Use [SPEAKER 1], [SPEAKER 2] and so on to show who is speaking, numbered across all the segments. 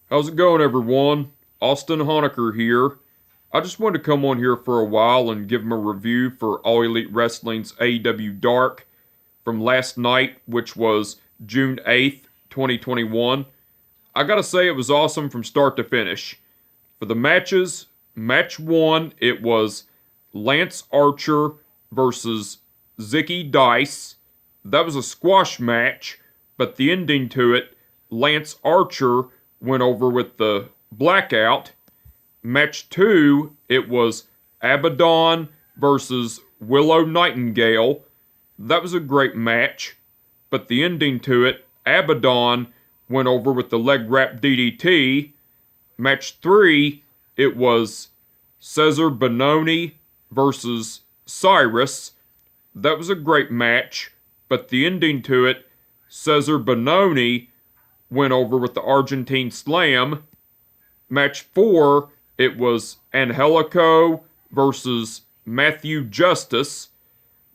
[SPEAKER 1] How's it going, everyone? Austin Honecker here. I just wanted to come on here for a while and give them a review for All Elite Wrestling's AEW Dark from last night, which was June 8th, 2021. I gotta say, it was awesome from start to finish. For the matches, match one, it was Lance Archer versus Zicky Dice. That was a squash match, but the ending to it, Lance Archer went over with the blackout. Match two, it was Abaddon versus Willow Nightingale. That was a great match, but the ending to it, Abaddon went over with the leg wrap DDT. Match three, it was Cesar Bononi versus Cyrus. That was a great match, but the ending to it, Cesar Bononi went over with the Argentine Slam. Match four, it was Angelico versus Matthew Justice.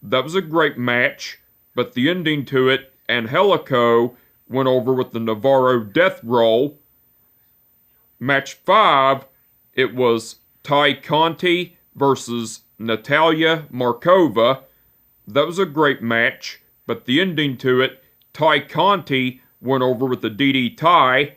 [SPEAKER 1] That was a great match, but the ending to it, Angelico went over with the Navarro Death Roll. Match five, it was Ty Conti versus Natalia Markova. That was a great match, but the ending to it, Ty Conti went over with the DDT.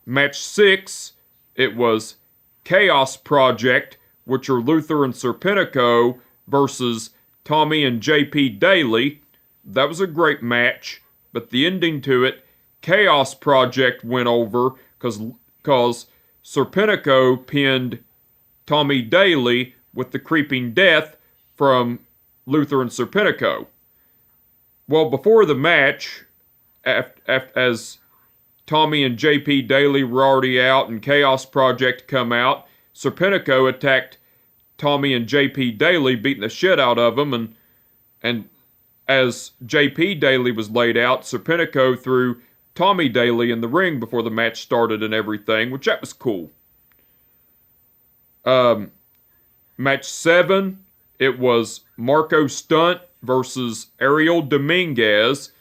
[SPEAKER 1] Match six, it was Chaos Project, which are Luther and Serpentico versus Tommy and JP Daly. That was a great match, but the ending to it, Chaos Project went over because Serpentico pinned Tommy Daly with the Creeping Death from Luther and Serpentico. Well, before the match, as Tommy and JP Daly were already out and Chaos Project come out, Serpentico attacked Tommy and JP Daly, beating the shit out of them, and as JP Daly was laid out, Serpentico threw Tommy Daly in the ring before the match started and everything, which that was cool. Match seven, it was Marco Stunt versus Ariel Dominguez.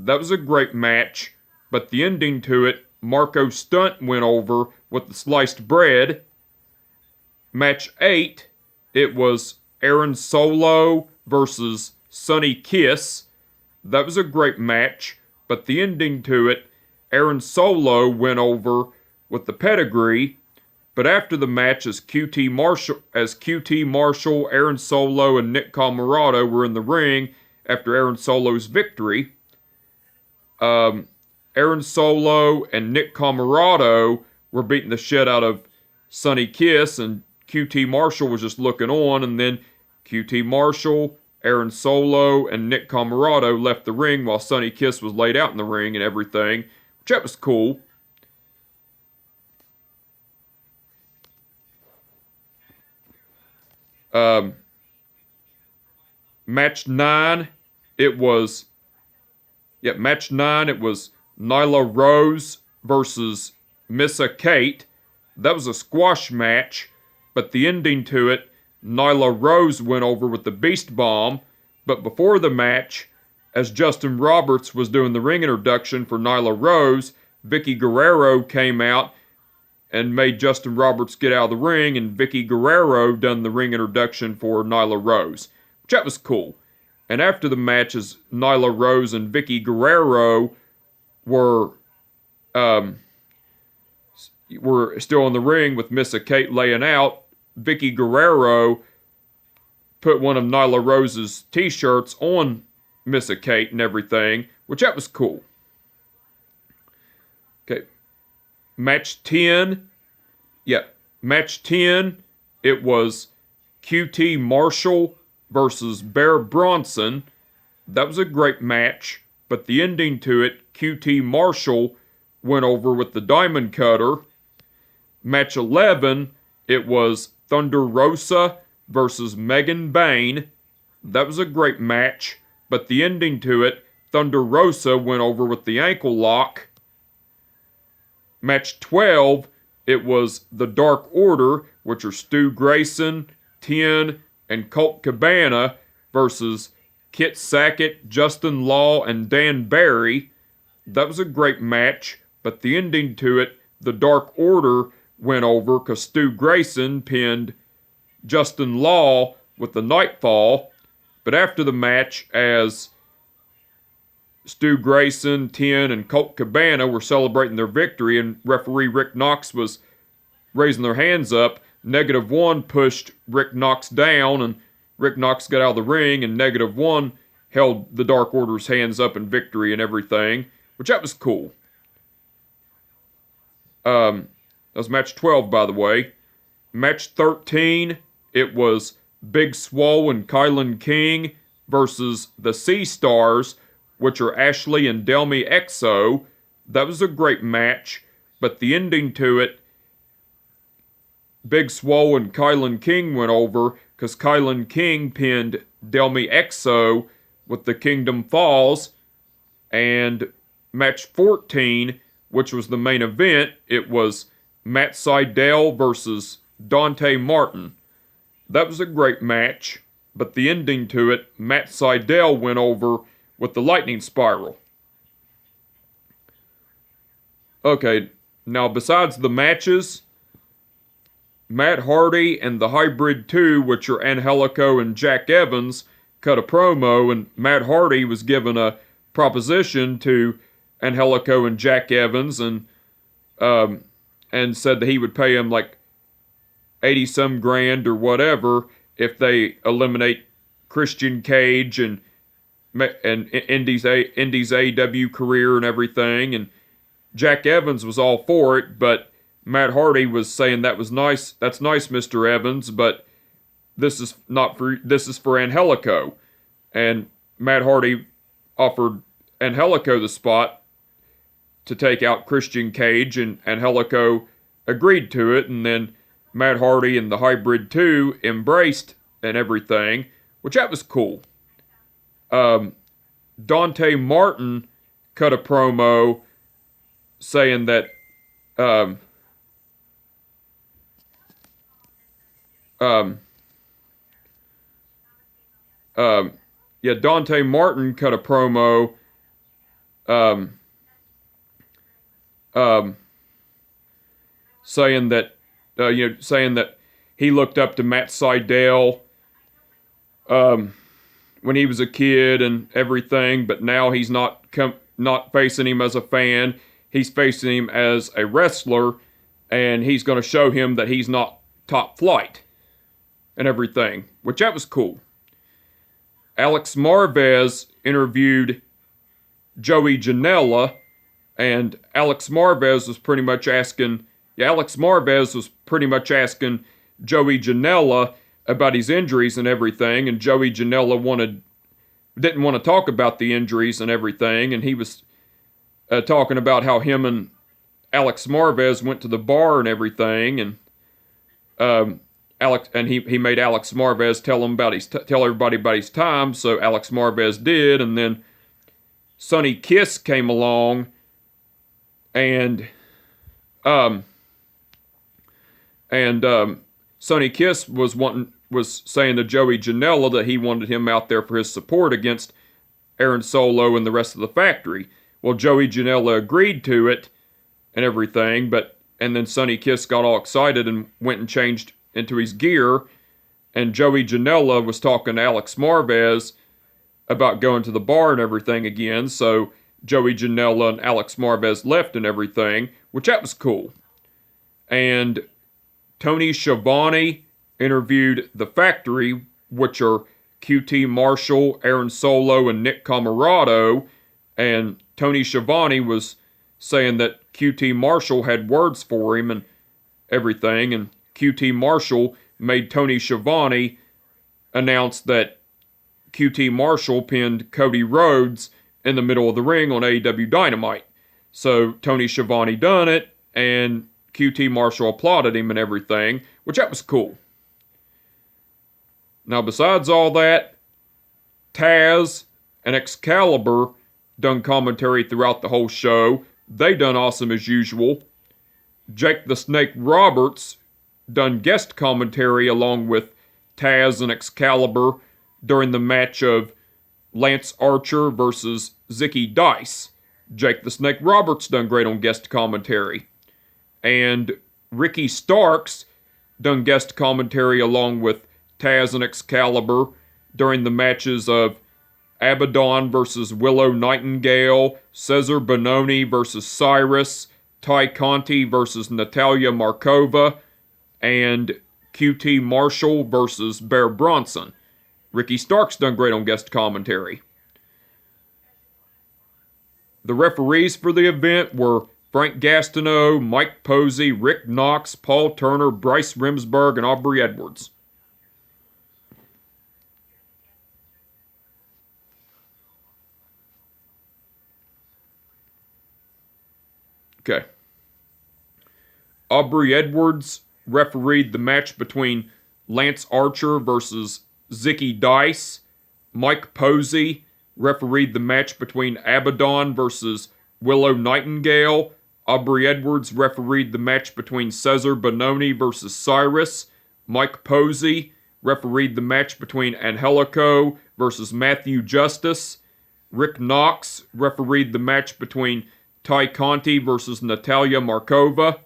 [SPEAKER 1] That was a great match, but the ending to it, Marco Stunt went over with the sliced bread. Match 8, it was Aaron Solo versus Sonny Kiss. That was a great match, but the ending to it, Aaron Solo went over with the pedigree. But after the match, as QT Marshall, Aaron Solo, and Nick Comoroto were in the ring after Aaron Solo's victory, Aaron Solo and Nick Comoroto were beating the shit out of Sonny Kiss, and QT Marshall was just looking on, and then QT Marshall, Aaron Solo, and Nick Comoroto left the ring while Sonny Kiss was laid out in the ring and everything, which that was cool. Match 9, it was Nyla Rose versus Missa Kate. That was a squash match, but the ending to it, Nyla Rose went over with the Beast Bomb. But before the match, as Justin Roberts was doing the ring introduction for Nyla Rose, Vicky Guerrero came out and made Justin Roberts get out of the ring, and Vicky Guerrero done the ring introduction for Nyla Rose, which that was cool. And after the matches, Nyla Rose and Vicky Guerrero were still in the ring with Missa Kate laying out. Vicky Guerrero put one of Nyla Rose's t-shirts on Missa Kate and everything, which that was cool. Okay. Match 10, it was QT Marshall versus Bear Bronson. That was a great match, but the ending to it, QT Marshall went over with the Diamond Cutter. Match 11, it was Thunder Rosa versus Megan Bayne. That was a great match, but the ending to it, Thunder Rosa went over with the ankle lock. Match 12, it was the Dark Order, which are Stu Grayson, Tien, and Colt Cabana versus Kit Sackett, Justin Law, and Dan Barry. That was a great match, but the ending to it, the Dark Order went over because Stu Grayson pinned Justin Law with the Nightfall. But after the match, as Stu Grayson, Ten, and Colt Cabana were celebrating their victory, and referee Rick Knox was raising their hands up, -1 pushed Rick Knox down, and Rick Knox got out of the ring, and -1 held the Dark Order's hands up in victory and everything, which that was cool. That was match 12, by the way. Match 13, it was Big Swole and Kylan King versus the Sea Stars, which are Ashley and Delmy Exo. That was a great match, but the ending to it, Big Swole and Kylan King went over because Kylan King pinned Delmy Exo with the Kingdom Falls. And match 14, which was the main event, it was Matt Sydal versus Dante Martin. That was a great match, but the ending to it, Matt Sydal went over with the Lightning Spiral. Okay, now besides the matches, Matt Hardy and the Hybrid 2, which are Angelico and Jack Evans, cut a promo, and Matt Hardy was given a proposition to Angelico and Jack Evans, and said that he would pay him like 80-some grand or whatever if they eliminate Christian Cage and Indy's AEW career and everything. And Jack Evans was all for it, but Matt Hardy was saying that was nice. That's nice, Mr. Evans, but this is for Angelico. And Matt Hardy offered Angelico the spot to take out Christian Cage, and Angelico agreed to it, and then Matt Hardy and the Hybrid 2 embraced and everything, which that was cool. Dante Martin cut a promo saying that Dante Martin cut a promo saying that he looked up to Matt Sydal when he was a kid and everything, but now he's not facing him as a fan. He's facing him as a wrestler, and he's going to show him that he's not top flight and everything, which that was cool. Alex Marvez interviewed Joey Janela, and Alex Marvez was pretty much asking Joey Janela about his injuries and everything, and Joey Janela didn't want to talk about the injuries and everything, and he was talking about how him and Alex Marvez went to the bar and everything, and he made Alex Marvez tell everybody about his time, so Alex Marvez did, and then Sonny Kiss came along, and Sonny Kiss was saying to Joey Janela that he wanted him out there for his support against Aaron Solo and the rest of the factory. Well, Joey Janela agreed to it and everything, and then Sonny Kiss got all excited and went and changed into his gear, and Joey Janela was talking to Alex Marvez about going to the bar and everything again, so Joey Janela and Alex Marvez left and everything, which that was cool. And Tony Schiavone interviewed the factory, which are QT Marshall, Aaron Solo, and Nick Camarado, and Tony Schiavone was saying that QT Marshall had words for him and everything, and QT Marshall made Tony Schiavone announce that QT Marshall pinned Cody Rhodes in the middle of the ring on AEW Dynamite. So Tony Schiavone done it, and QT Marshall applauded him and everything, which that was cool. Now, besides all that, Taz and Excalibur done commentary throughout the whole show. They done awesome as usual. Jake the Snake Roberts done guest commentary along with Taz and Excalibur during the match of Lance Archer versus Zicky Dice. Jake the Snake Roberts done great on guest commentary. And Ricky Starks done guest commentary along with Taz and Excalibur during the matches of Abaddon versus Willow Nightingale, Cesar Bononi versus Cyrus, Ty Conti versus Natalia Markova, and QT Marshall versus Bear Bronson. Ricky Starks done great on guest commentary. The referees for the event were Frank Gastineau, Mike Posey, Rick Knox, Paul Turner, Bryce Remsburg, and Aubrey Edwards. Okay. Aubrey Edwards refereed the match between Lance Archer versus Zicky Dice. Mike Posey refereed the match between Abaddon versus Willow Nightingale. Aubrey Edwards refereed the match between Cesar Bononi versus Cyrus. Mike Posey refereed the match between Angelico versus Matthew Justice. Rick Knox refereed the match between Ty Conti versus Natalia Markova.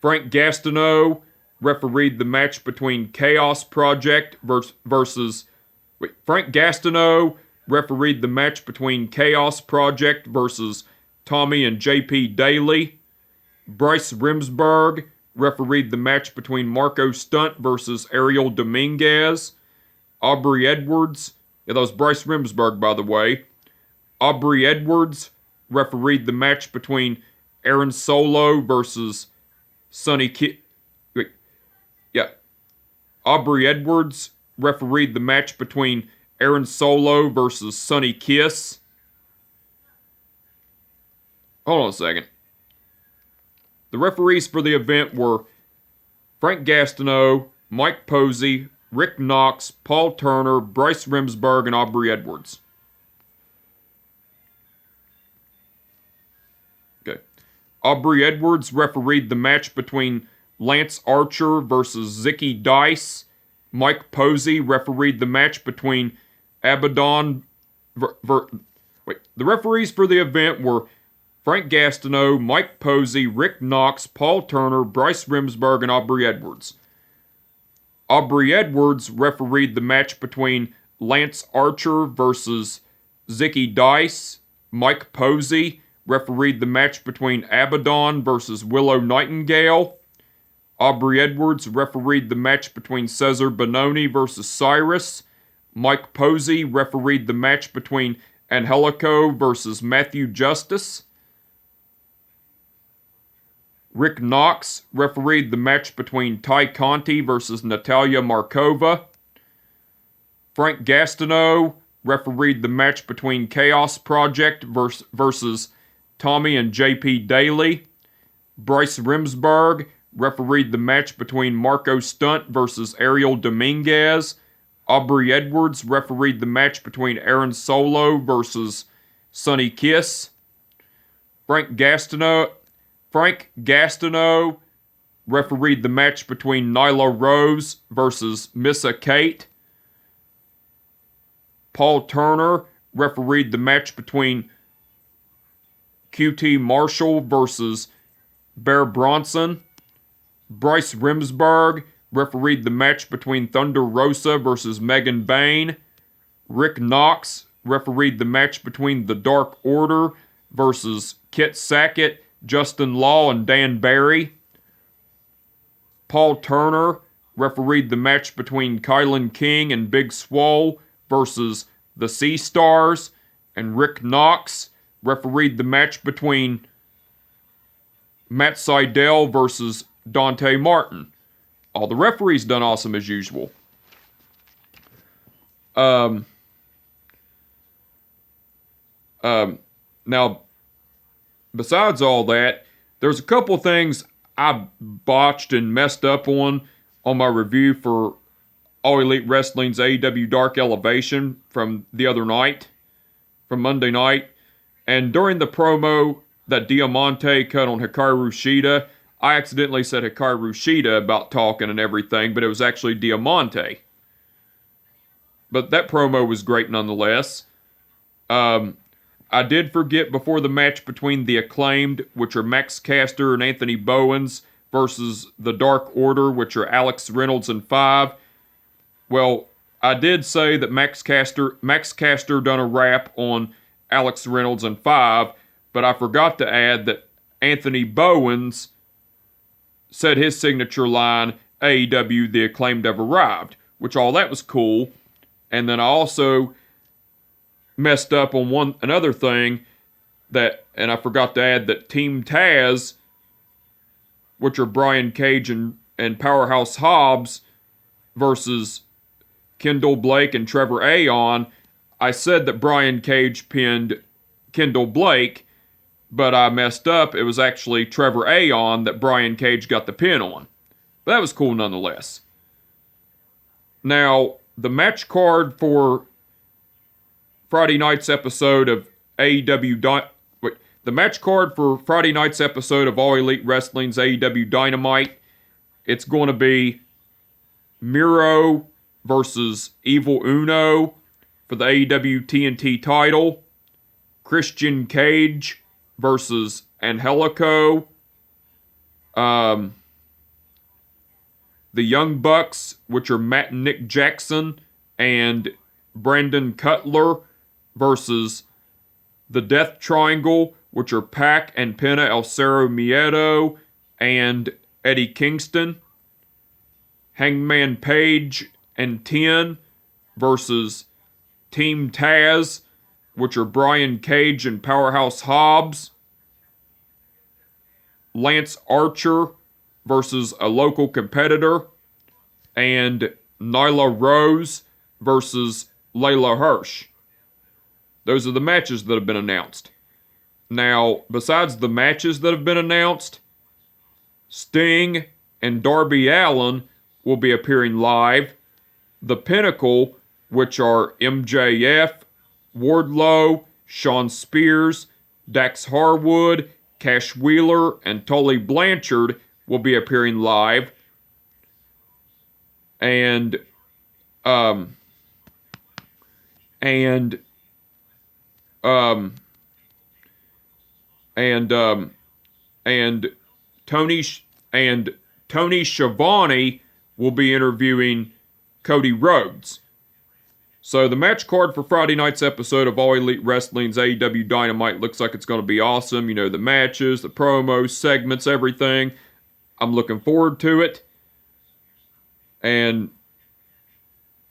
[SPEAKER 1] Frank Gastineau refereed the match between Chaos Project versus... Frank Gastineau refereed the match between Chaos Project versus Tommy and JP Daly. Bryce Remsburg refereed the match between Marco Stunt versus Ariel Dominguez. Aubrey Edwards, yeah, that was Bryce Remsburg, by the way. Aubrey Edwards refereed the match between Aaron Solo versus Sonny Kiss. Aubrey Edwards refereed the match between Aaron Solo versus Sonny Kiss. Hold on a second. The referees for the event were Frank Gastineau, Mike Posey, Rick Knox, Paul Turner, Bryce Remsburg, and Aubrey Edwards. Okay. Aubrey Edwards refereed the match between Lance Archer versus Zicky Dice. Mike Posey refereed the match between Abaddon. The referees for the event were Frank Gastineau, Mike Posey, Rick Knox, Paul Turner, Bryce Remsburg, and Aubrey Edwards. Aubrey Edwards refereed the match between Lance Archer versus Zicky Dice. Mike Posey refereed the match between Abaddon versus Willow Nightingale. Aubrey Edwards refereed the match between Cesar Bononi versus Cyrus. Mike Posey refereed the match between Angelico versus Matthew Justice. Rick Knox refereed the match between Ty Conti versus Natalia Markova. Frank Gastineau refereed the match between Chaos Project versus Tommy and JP Daly. Bryce Remsburg refereed the match between Marco Stunt versus Ariel Dominguez. Aubrey Edwards refereed the match between Aaron Solo versus Sonny Kiss. Frank Gastineau refereed the match between Nyla Rose versus Missa Kate. Paul Turner refereed the match between QT Marshall versus Bear Bronson. Bryce Remsburg refereed the match between Thunder Rosa versus Megan Bayne. Rick Knox refereed the match between The Dark Order versus Kit Sackett, Justin Law, and Dan Barry. Paul Turner refereed the match between Kylan King and Big Swole versus the Sea Stars. And Rick Knox refereed the match between Matt Sydal versus Dante Martin. All the referees done awesome as usual. Now, besides all that, there's a couple things I botched and messed up on my review for All Elite Wrestling's AEW Dark Elevation from the other night, from Monday night. And during the promo that Diamante cut on Hikaru Shida, I accidentally said Hikaru Shida about talking and everything, but it was actually Diamante. But that promo was great nonetheless. I did forget before the match between the Acclaimed, which are Max Caster and Anthony Bowens, versus the Dark Order, which are Alex Reynolds and Five. Well, I did say that Max Caster done a rap on Alex Reynolds and Five, but I forgot to add that Anthony Bowens said his signature line, AEW The Acclaimed have arrived, which all that was cool. And then I also messed up on another thing and I forgot to add that Team Taz, which are Brian Cage and Powerhouse Hobbs versus Kendall Blake and Trevor Aeon, I said that Brian Cage pinned Kendall Blake, but I messed up. It was actually Trevor Aeon that Brian Cage got the pin on. But that was cool nonetheless. Now, the match card for Friday night's episode of the match card for Friday night's episode of All Elite Wrestling's AEW Dynamite, it's going to be Miro versus Evil Uno for the AEW TNT title, Christian Cage versus Angelico, the Young Bucks, which are Matt and Nick Jackson, and Brandon Cutler versus the Death Triangle, which are Pac and Pena El Cerro Miedo and Eddie Kingston, Hangman Page and 10 versus Team Taz, which are Brian Cage and Powerhouse Hobbs, Lance Archer versus a local competitor, and Nyla Rose versus Layla Hirsch. Those are the matches that have been announced. Now, besides the matches that have been announced, Sting and Darby Allin will be appearing live. The Pinnacle, which are MJF, Wardlow, Shawn Spears, Dax Harwood, Cash Wheeler, and Tully Blanchard will be appearing live. And Tony Schiavone will be interviewing Cody Rhodes. So the match card for Friday night's episode of All Elite Wrestling's AEW Dynamite looks like it's going to be awesome. You know, the matches, the promos, segments, everything. I'm looking forward to it.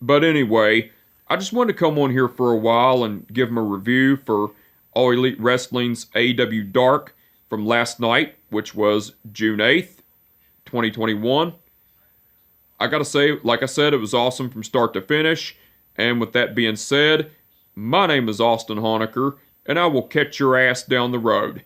[SPEAKER 1] But anyway, I just wanted to come on here for a while and give them a review for All Elite Wrestling's AEW Dark from last night, which was June 8th, 2021. I gotta say, like I said, it was awesome from start to finish. And with that being said, my name is Austin Honecker, and I will catch your ass down the road.